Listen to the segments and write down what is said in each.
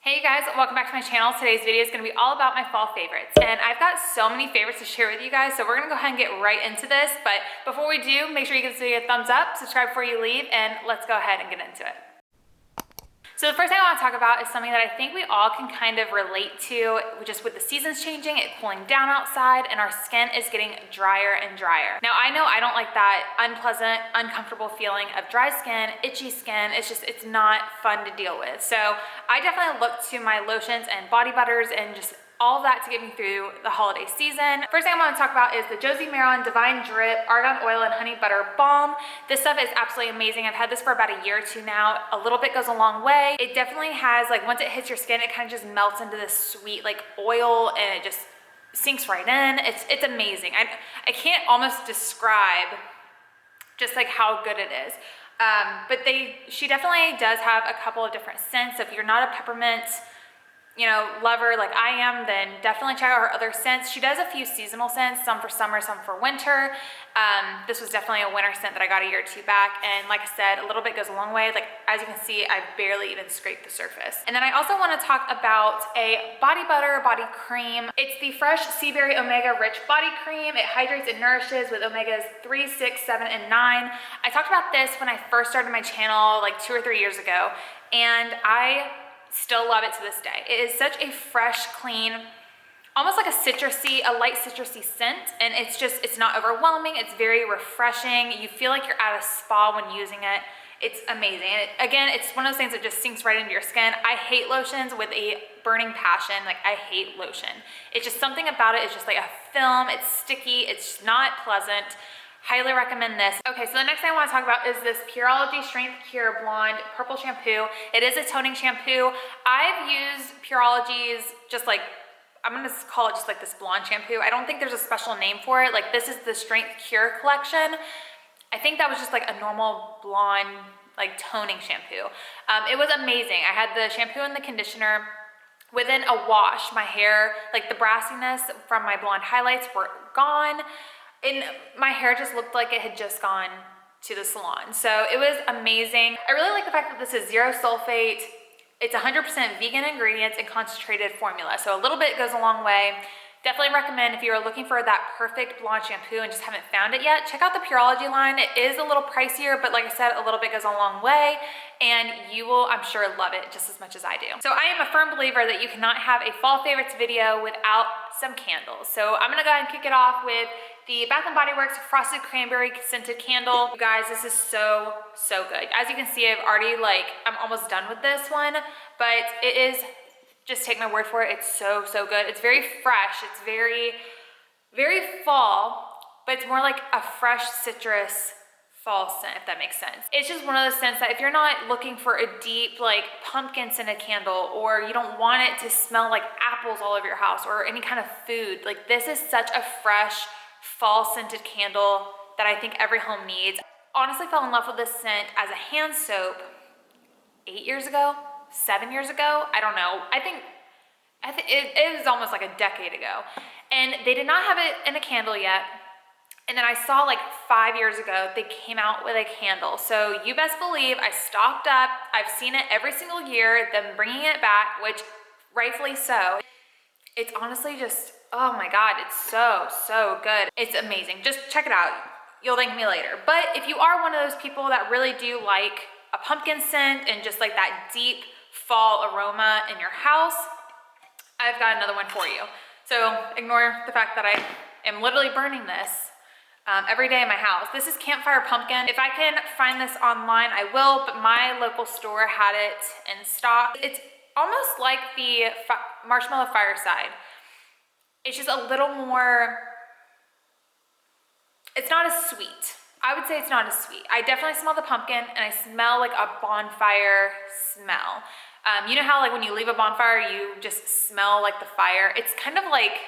Hey you guys, welcome back to my channel. Today's video is going to be all about my fall favorites, and I've got so many favorites to share with you guys, so we're going to go ahead and get right into this. But before we do, make sure you give this video a thumbs up, subscribe before you leave, and let's go ahead and get into it. So the first thing I want to talk about is something that I think we all can kind of relate to, just with the seasons changing, it cooling down outside, and our skin is getting drier and drier. Now I know I don't like that unpleasant, uncomfortable feeling of dry skin, itchy skin. It's not fun to deal with. So I definitely look to my lotions and body butters and just all of that to get me through the holiday season. First thing I want to talk about is the Josie Maran Divine Drip Argan Oil and Honey Butter Balm. This stuff is absolutely amazing. I've had this for about a year or two now. A little bit goes a long way. It definitely has, like, once it hits your skin, it kind of just melts into this sweet like oil, and it just sinks right in. It's amazing. I can't almost describe just like how good it is. But she definitely does have a couple of different scents. So if you're not a peppermint lover like I am, then definitely check out her other scents. She does a few seasonal scents, some for summer, some for winter. This was definitely a winter scent that I got a year or two back, and like I said, a little bit goes a long way. Like, as you can see, I barely even scraped the surface. And then I also want to talk about a body butter, body cream. It's the Fresh Sea Berry Omega Rich Body Cream. It hydrates and nourishes with omegas 3, 6, 7, and 9. I talked about this when I first started my channel like 2 or 3 years ago, and I still love it to this day. It is such a fresh, clean, almost like a light citrusy scent, and it's not overwhelming. It's very refreshing. You feel like you're at a spa when using it. It's amazing. Again, it's one of those things that just sinks right into your skin. I hate lotions with a burning passion. Like, I hate lotion. It's just something about it. It's just like a film. It's sticky. It's not pleasant. Highly recommend this. Okay, so the next thing I want to talk about is this Pureology Strength Cure Blonde Purple Shampoo. It is a toning shampoo. I've used Pureology's I'm gonna call it just like this blonde shampoo. I don't think there's a special name for it. Like, this is the Strength Cure collection. I think that was just like a normal blonde, like, toning shampoo. It was amazing. I had the shampoo and the conditioner. Within a wash, my hair, like the brassiness from my blonde highlights were gone. And my hair just looked like it had just gone to the salon. So it was amazing. I really like the fact that this is zero sulfate. It's 100% vegan ingredients and concentrated formula. So a little bit goes a long way. Definitely recommend, if you're looking for that perfect blonde shampoo and just haven't found it yet, check out the Pureology line. It is a little pricier, but like I said, a little bit goes a long way, and you will, I'm sure, love it just as much as I do. So I am a firm believer that you cannot have a fall favorites video without some candles. So I'm gonna go ahead and kick it off with the Bath & Body Works Frosted Cranberry Scented Candle. You guys, this is so, so good. As you can see, I'm almost done with this one, but it is, just take my word for it, it's so, so good. It's very fresh. It's very, very fall, but it's more like a fresh citrus fall scent, if that makes sense. It's just one of those scents that if you're not looking for a deep, like, pumpkin scented candle, or you don't want it to smell like apples all over your house or any kind of food, like, this is such a fresh fall scented candle that I think every home needs. Honestly fell in love with this scent as a hand soap 8 years ago, 7 years ago. I don't know. I think it was almost like a decade ago. And they did not have it in a candle yet. And then I saw, like, 5 years ago, they came out with a candle. So you best believe I stocked up. I've seen it every single year, them bringing it back, which rightfully so. It's honestly just, oh my God, it's so, so good. It's amazing. Just check it out. You'll thank me later. But if you are one of those people that really do like a pumpkin scent and just like that deep fall aroma in your house, I've got another one for you. So ignore the fact that I am literally burning this every day in my house. This is Campfire Pumpkin. If I can find this online, I will, but my local store had it in stock. It's almost like the Marshmallow Fireside. It's just a little more, it's not as sweet. I would say it's not as sweet. I definitely smell the pumpkin, and I smell like a bonfire smell. You know how, like, when you leave a bonfire, you just smell like the fire? It's kind of like,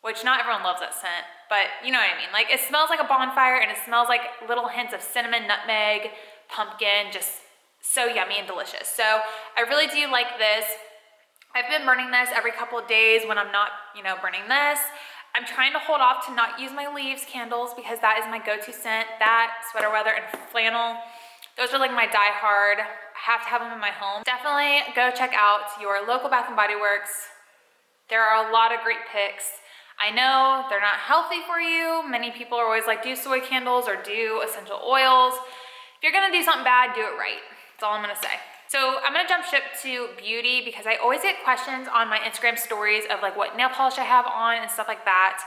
which not everyone loves that scent, but you know what I mean. Like, it smells like a bonfire, and it smells like little hints of cinnamon, nutmeg, pumpkin, just so yummy and delicious. So I really do like this. I've been burning this every couple of days when I'm not, burning this. I'm trying to hold off to not use my leaves candles because that is my go-to scent. That, sweater weather, and flannel. Those are like my die-hard, I have to have them in my home. Definitely go check out your local Bath & Body Works. There are a lot of great picks. I know they're not healthy for you. Many people are always like, do soy candles or do essential oils. If you're gonna do something bad, do it right. That's all I'm gonna say. So I'm gonna jump ship to beauty because I always get questions on my Instagram stories of like what nail polish I have on and stuff like that.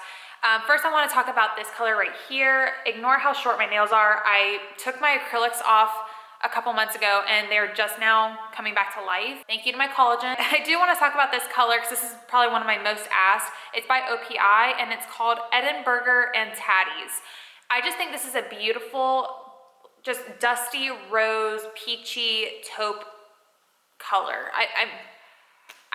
First I wanna talk about this color right here. Ignore how short my nails are. I took my acrylics off a couple months ago and they're just now coming back to life. Thank you to my collagen. I do want to talk about this color because this is probably one of my most asked. It's by OPI and it's called Edinburgh and Tatties. I just think this is a beautiful, just dusty rose, peachy taupe color.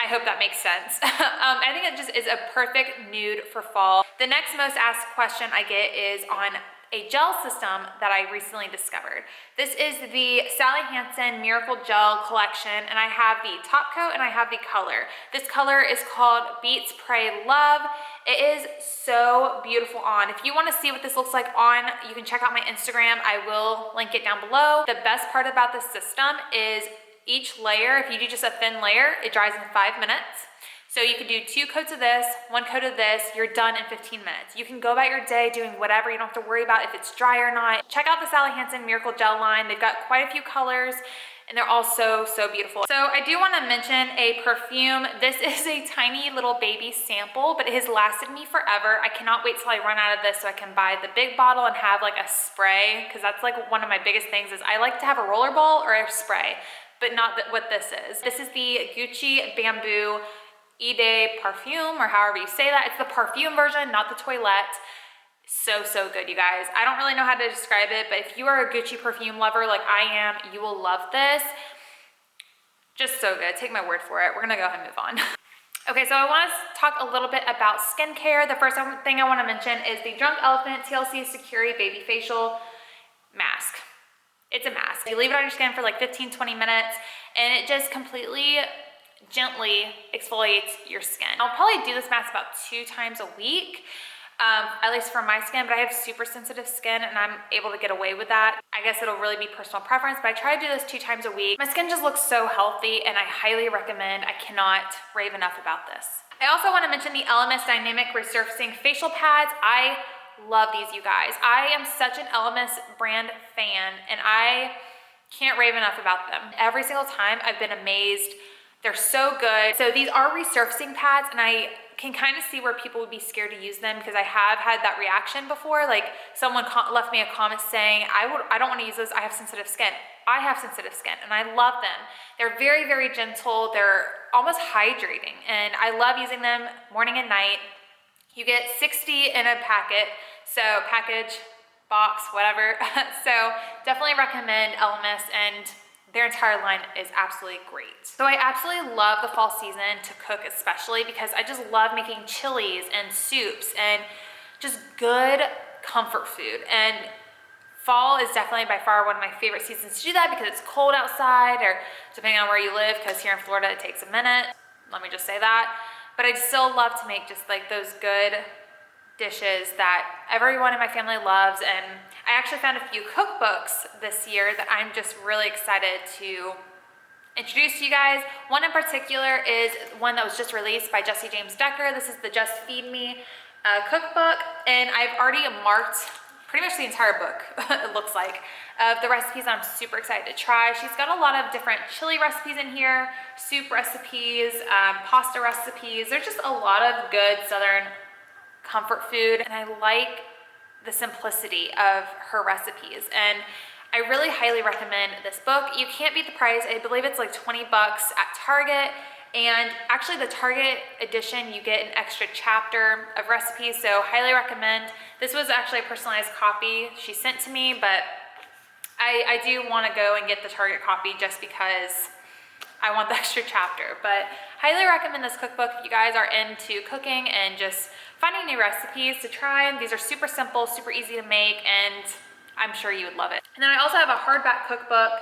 I hope that makes sense. I think it just is a perfect nude for fall. The next most asked question I get is on a gel system that I recently discovered. This is the Sally Hansen Miracle Gel Collection, and I have the top coat and I have the color. This color is called Beats, Pray, Love. It is so beautiful on. If you want to see what this looks like on, you can check out my Instagram. I will link it down below. The best part about this system is each layer, if you do just a thin layer, it dries in 5 minutes. So you can do 2 coats of this, 1 coat of this, you're done in 15 minutes. You can go about your day doing whatever, you don't have to worry about if it's dry or not. Check out the Sally Hansen Miracle Gel line. They've got quite a few colors and they're all so beautiful. So I do want to mention a perfume. This is a tiny little baby sample, but it has lasted me forever. I cannot wait till I run out of this so I can buy the big bottle and have like a spray, because that's like one of my biggest things is I like to have a roller ball or a spray, but not what this is. This is the Gucci Bamboo Ide Parfum, or however you say that. It's the perfume version, not the toilette. So good, you guys. I don't really know how to describe it, but if you are a Gucci perfume lover like I am, you will love this. Just so good. Take my word for it. We're gonna go ahead and move on. Okay, so I want to talk a little bit about skincare. The first thing I want to mention is the Drunk Elephant TLC Security Baby Facial Mask. It's a mask. You leave it on your skin for like 15-20 minutes and it just completely gently exfoliates your skin. I'll probably do this mask about 2 times a week, at least for my skin, but I have super sensitive skin and I'm able to get away with that. I guess it'll really be personal preference, but I try to do this 2 times a week. My skin just looks so healthy and I highly recommend. I cannot rave enough about this. I also want to mention the LMS Dynamic Resurfacing Facial Pads. I love these, you guys. I am such an LMS brand fan and I can't rave enough about them. Every single time I've been amazed. They're so good. So these are resurfacing pads and I can kind of see where people would be scared to use them because I have had that reaction before. Like someone left me a comment saying, I don't want to use this, I have sensitive skin. I have sensitive skin and I love them. They're very gentle. They're almost hydrating and I love using them morning and night. You get 60 in a packet, so package, box, whatever. So definitely recommend LMS and their entire line is absolutely great. So I absolutely love the fall season to cook, especially because I just love making chilies and soups and just good comfort food. And fall is definitely by far one of my favorite seasons to do that because it's cold outside, or depending on where you live, because here in Florida it takes a minute. Let me just say that. But I still love to make just like those good dishes that everyone in my family loves, and I actually found a few cookbooks this year that I'm just really excited to introduce to you guys. One in particular is one that was just released by Jesse James Decker. This is the Just Feed Me cookbook, and I've already marked pretty much the entire book, it looks like, of the recipes I'm super excited to try. She's got a lot of different chili recipes in here, soup recipes, pasta recipes. There's just a lot of good Southern comfort food, and I like the simplicity of her recipes, and I really highly recommend this book. You can't beat the price. I believe it's like 20 bucks at Target, and actually the Target edition you get an extra chapter of recipes, so highly recommend. This was actually a personalized copy she sent to me, but I do want to go and get the Target copy just because I want the extra chapter. But highly recommend this cookbook if you guys are into cooking and just finding new recipes to try. These are super simple, super easy to make, and I'm sure you would love it. And then I also have a hardback cookbook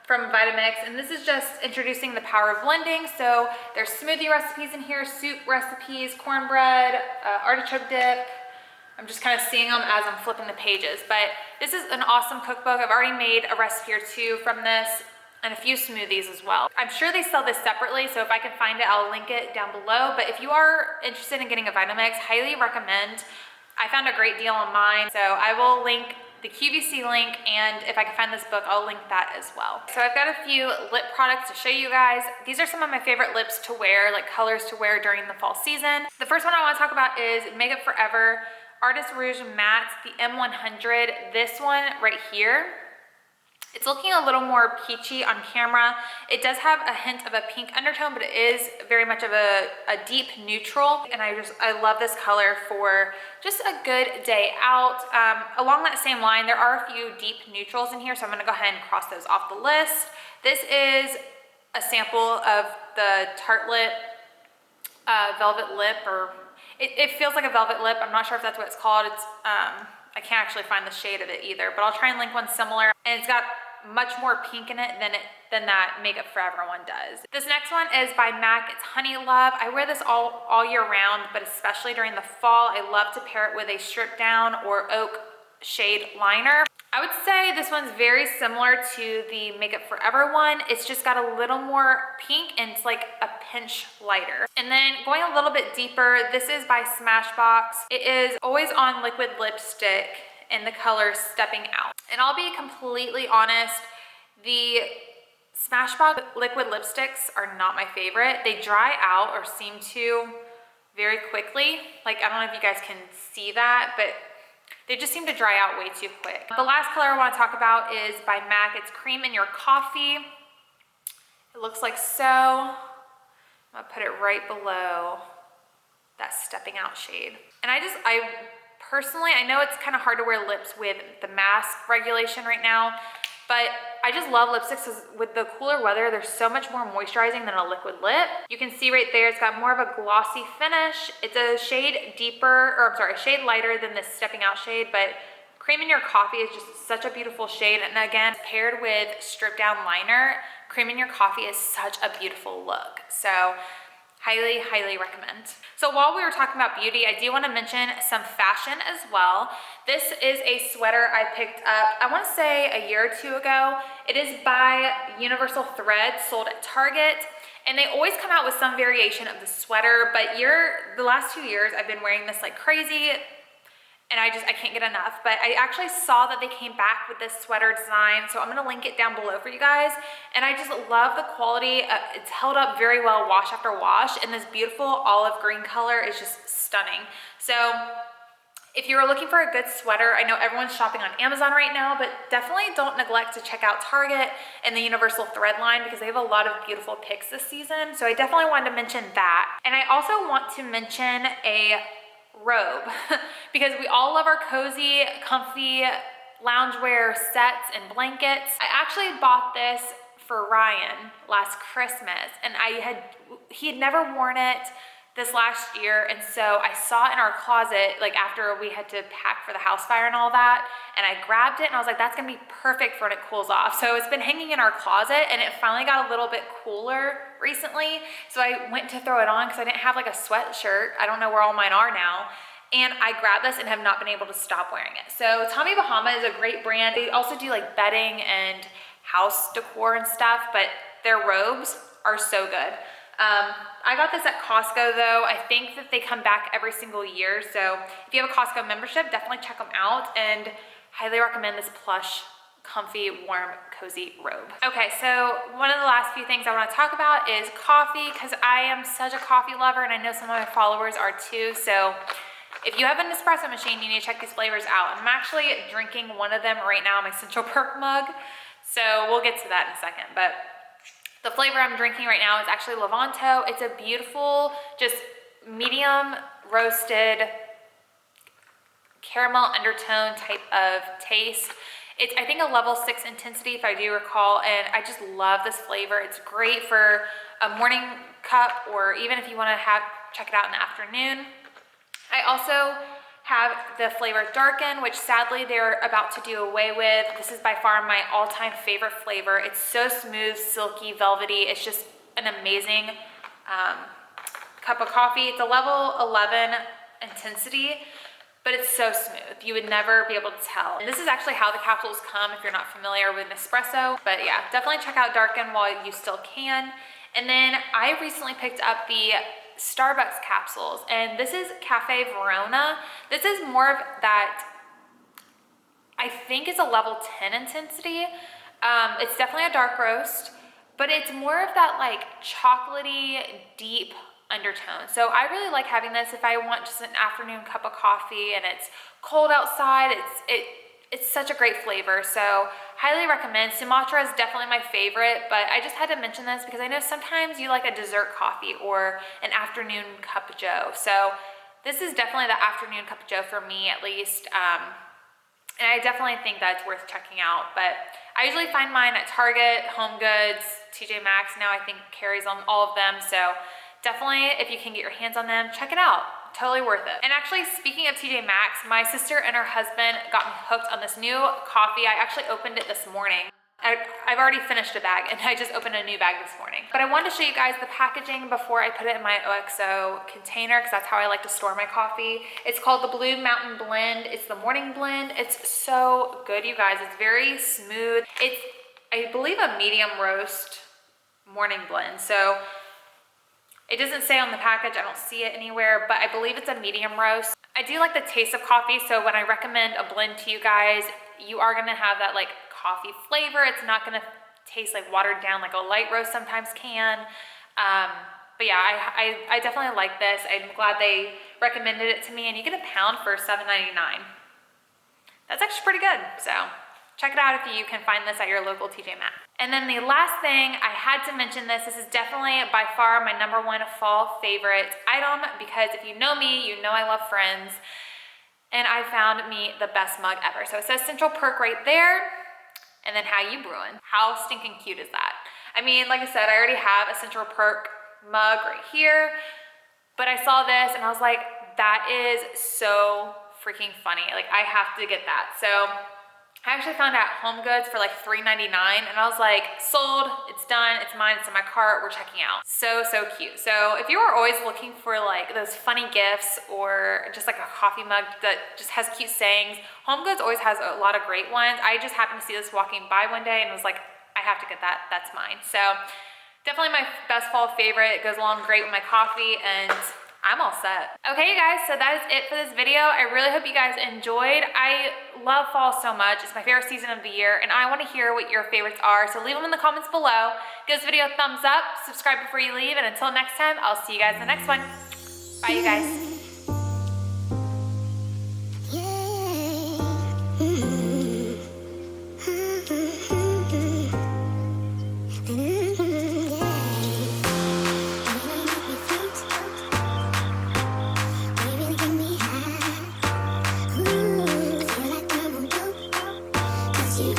from Vitamix, and this is just introducing the power of blending. So there's smoothie recipes in here, soup recipes, cornbread, artichoke dip, I'm just kind of seeing them as I'm flipping the pages. But this is an awesome cookbook. I've already made a recipe or two from this and a few smoothies as well. I'm sure they sell this separately, so if I can find it, I'll link it down below. But if you are interested in getting a Vitamix, highly recommend. I found a great deal on mine, so I will link the QVC link, and if I can find this book, I'll link that as well. So I've got a few lip products to show you guys. These are some of my favorite lips to wear, like colors to wear during the fall season. The first one I want to talk about is Makeup Forever Artist Rouge Matte, the M100. This one right here. It's looking a little more peachy on camera. It does have a hint of a pink undertone, but it is very much of a deep neutral. And I love this color for just a good day out. Along that same line, there are a few deep neutrals in here, so I'm gonna go ahead and cross those off the list. This is a sample of the Tartelette Velvet Lip, or it feels like a velvet lip. I'm not sure if that's what it's called. It's I can't actually find the shade of it either, but I'll try and link one similar. And it's got much more pink in it than that Makeup Forever one does. This next one is by MAC. It's Honey Love. I wear this all year round, but especially during the fall, I love to pair it with a stripped down or oak shade liner. I would say this one's very similar to the Makeup Forever one. It's just got a little more pink and it's like a pinch lighter. And then going a little bit deeper, this is by Smashbox. It is Always On Liquid Lipstick in the color Stepping Out. And I'll be completely honest, the Smashbox liquid lipsticks are not my favorite. They dry out or seem to very quickly. Like, I don't know if you guys can see that, but they just seem to dry out way too quick. The last color I want to talk about is by MAC. It's Cream in Your Coffee. It looks like so. I'm gonna put it right below that Stepping Out shade. And I personally, I know it's kind of hard to wear lips with the mask regulation right now, but I just love lipsticks because with the cooler weather, they're so much more moisturizing than a liquid lip. You can see right there, it's got more of a glossy finish. It's a shade deeper, or I'm sorry, a shade lighter than this Stepping Out shade, but Cream in Your Coffee is just such a beautiful shade. And again, paired with stripped down liner, Cream in Your Coffee is such a beautiful look. So highly, highly recommend. So while we were talking about beauty, I do want to mention some fashion as well. This is a sweater I picked up, I want to say a year or two ago. It is by Universal Thread, sold at Target. And they always come out with some variation of the sweater, but the last 2 years I've been wearing this like crazy, and I can't get enough. But I actually saw that they came back with this sweater design, so I'm gonna link it down below for you guys. And I just love the quality. It's held up very well wash after wash, and this beautiful olive green color is just stunning. So if you are looking for a good sweater, I know everyone's shopping on Amazon right now, but definitely don't neglect to check out Target and the Universal Thread line because they have a lot of beautiful picks this season. So I definitely wanted to mention that. And I also want to mention a robe because we all love our cozy, comfy loungewear sets and blankets. I actually bought this for Ryan last Christmas, and he had never worn it this last year, and so I saw it in our closet like after we had to pack for the house fire and all that, and I grabbed it and I was like, that's gonna be perfect for when it cools off. So it's been hanging in our closet, and it finally got a little bit cooler recently, so I went to throw it on because I didn't have like a sweatshirt. I don't know where all mine are now. And I grabbed this and have not been able to stop wearing it. So Tommy Bahama is a great brand. They also do like bedding and house decor and stuff, but their robes are so good. I got this at Costco though. I think that they come back every single year. So if you have a Costco membership, definitely check them out, and highly recommend this plush, comfy, warm, cozy robe. Okay, so one of the last few things I want to talk about is coffee, because I am such a coffee lover, and I know some of my followers are too. So if you have an espresso machine, you need to check these flavors out. I'm actually drinking one of them right now in my Central Perk mug, so we'll get to that in a second. But the flavor I'm drinking right now is actually Levanto. It's a beautiful, just medium roasted caramel undertone type of taste. It's, I think, a level 6 intensity if I do recall, and I just love this flavor. It's great for a morning cup, or even if you want to check it out in the afternoon. I also have the flavor Darken, which sadly they're about to do away with. This is by far my all-time favorite flavor. It's so smooth, silky, velvety. It's just an amazing cup of coffee. It's a level 11 intensity, but it's so smooth. You would never be able to tell. And this is actually how the capsules come if you're not familiar with Nespresso. But yeah, definitely check out Darken while you still can. And then I recently picked up the Starbucks capsules, and this is Cafe Verona. This is more of that, I think it's a level 10 intensity. It's definitely a dark roast, but it's more of that like chocolatey, deep undertone. So I really like having this if I want just an afternoon cup of coffee and it's cold outside. It's such a great flavor, so highly recommend. Sumatra is definitely my favorite, but I just had to mention this because I know sometimes you like a dessert coffee or an afternoon cup of joe. So this is definitely the afternoon cup of joe for me, at least. And I definitely think that's worth checking out. But I usually find mine at Target, Home Goods, TJ Maxx now I think carries on all of them. So definitely, if you can get your hands on them, check it out. Totally worth it. And actually, speaking of TJ Maxx, my sister and her husband got me hooked on this new coffee. I actually opened it this morning. I've already finished a bag and I just opened a new bag this morning. But I wanted to show you guys the packaging before I put it in my OXO container, because that's how I like to store my coffee. It's called the Blue Mountain Blend. It's the morning blend. It's so good, you guys. It's very smooth. It's, I believe, a medium roast morning blend. So it doesn't say on the package, I don't see it anywhere, but I believe it's a medium roast. I do like the taste of coffee, so when I recommend a blend to you guys, you are gonna have that like coffee flavor. It's not gonna taste like watered down like a light roast sometimes can. But yeah, I definitely like this. I'm glad they recommended it to me, and you get a pound for $7.99. That's actually pretty good, so check it out if you can find this at your local TJ Maxx. And then the last thing, I had to mention this. This is definitely by far my #1 fall favorite item, because if you know me, you know I love Friends. And I found me the best mug ever. So it says Central Perk right there, and then how you brewing. How stinking cute is that? I mean, like I said, I already have a Central Perk mug right here, but I saw this and I was like, that is so freaking funny. Like, I have to get that. So I actually found it at Home Goods for like $3.99, and I was like, sold, it's done, it's mine, it's in my cart, we're checking out. So, so cute. So if you are always looking for like those funny gifts or just like a coffee mug that just has cute sayings, Home Goods always has a lot of great ones. I just happened to see this walking by one day and was like, I have to get that, that's mine. So definitely my best fall favorite. It goes along great with my coffee, and I'm all set. Okay, you guys, so that is it for this video. I really hope you guys enjoyed. I love fall so much. It's my favorite season of the year, and I want to hear what your favorites are, so leave them in the comments below. Give this video a thumbs up, subscribe before you leave, and until next time, I'll see you guys in the next one. Bye, you guys. You